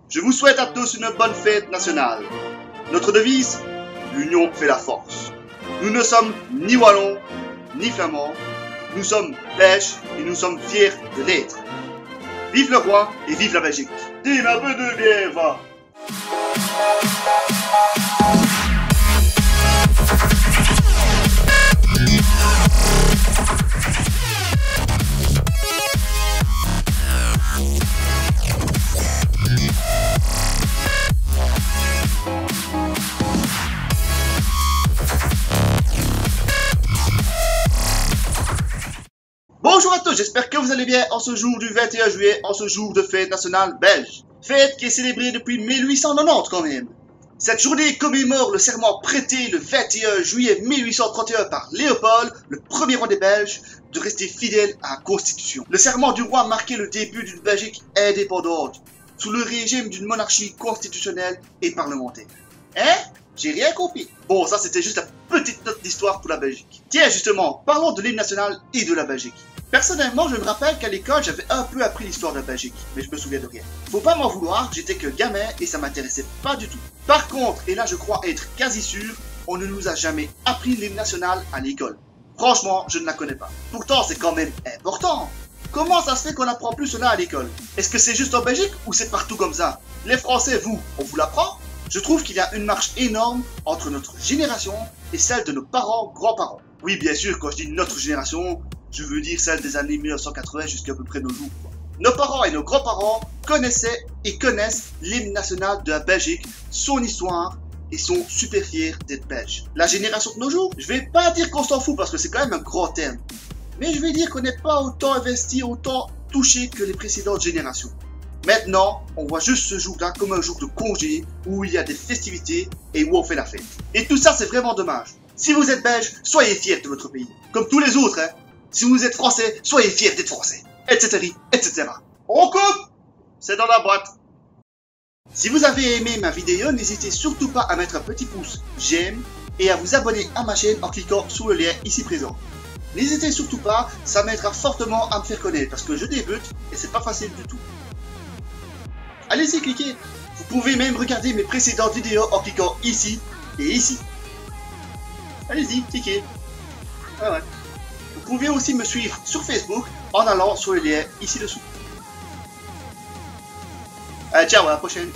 Je vous souhaite à tous une bonne fête nationale. Notre devise, l'union fait la force. Nous ne sommes ni wallons, ni flamands. Nous sommes belges et nous sommes fiers de l'être. Vive le roi et vive la Belgique. Dis un peu de bière, va. Bonjour à tous, j'espère que vous allez bien en ce jour du 21 juillet, en ce jour de fête nationale belge. Fête qui est célébrée depuis 1890 quand même. Cette journée commémore le serment prêté le 21 juillet 1831 par Léopold, le premier roi des Belges, de rester fidèle à la Constitution. Le serment du roi marquait le début d'une Belgique indépendante, sous le régime d'une monarchie constitutionnelle et parlementaire. Hein? J'ai rien compris. Bon, ça c'était juste la petite note d'histoire pour la Belgique. Tiens, justement, parlons de l'hymne national et de la Belgique. Personnellement, je me rappelle qu'à l'école, j'avais un peu appris l'histoire de la Belgique, mais je me souviens de rien. Faut pas m'en vouloir, j'étais que gamin et ça m'intéressait pas du tout. Par contre, et là je crois être quasi sûr, on ne nous a jamais appris l'hymne national à l'école. Franchement, je ne la connais pas. Pourtant, c'est quand même important. Comment ça se fait qu'on n'apprend plus cela à l'école? Est-ce que c'est juste en Belgique ou c'est partout comme ça? Les Français, vous, on vous l'apprend? Je trouve qu'il y a une marche énorme entre notre génération et celle de nos parents, grands-parents. Oui, bien sûr, quand je dis notre génération, je veux dire celle des années 1980 jusqu'à peu près nos jours. Nos parents et nos grands-parents connaissaient et connaissent l'hymne national de la Belgique, son histoire, et sont super fiers d'être belges. La génération de nos jours, je vais pas dire qu'on s'en fout parce que c'est quand même un grand terme, mais je vais dire qu'on n'est pas autant investi, autant touché que les précédentes générations. Maintenant, on voit juste ce jour-là comme un jour de congé où il y a des festivités et où on fait la fête. Et tout ça, c'est vraiment dommage. Si vous êtes belge, soyez fiers de votre pays, comme tous les autres, hein. Si vous êtes français, soyez fiers d'être français, etc., etc. On coupe! C'est dans la boîte. Si vous avez aimé ma vidéo, n'hésitez surtout pas à mettre un petit pouce j'aime et à vous abonner à ma chaîne en cliquant sur le lien ici présent. N'hésitez surtout pas, ça m'aidera fortement à me faire connaître parce que je débute et c'est pas facile du tout. Allez-y, cliquez. Vous pouvez même regarder mes précédentes vidéos en cliquant ici et ici. Allez-y, cliquez. Ah ouais. Vous pouvez aussi me suivre sur Facebook en allant sur le lien ici dessous. Allez, ciao, à la prochaine.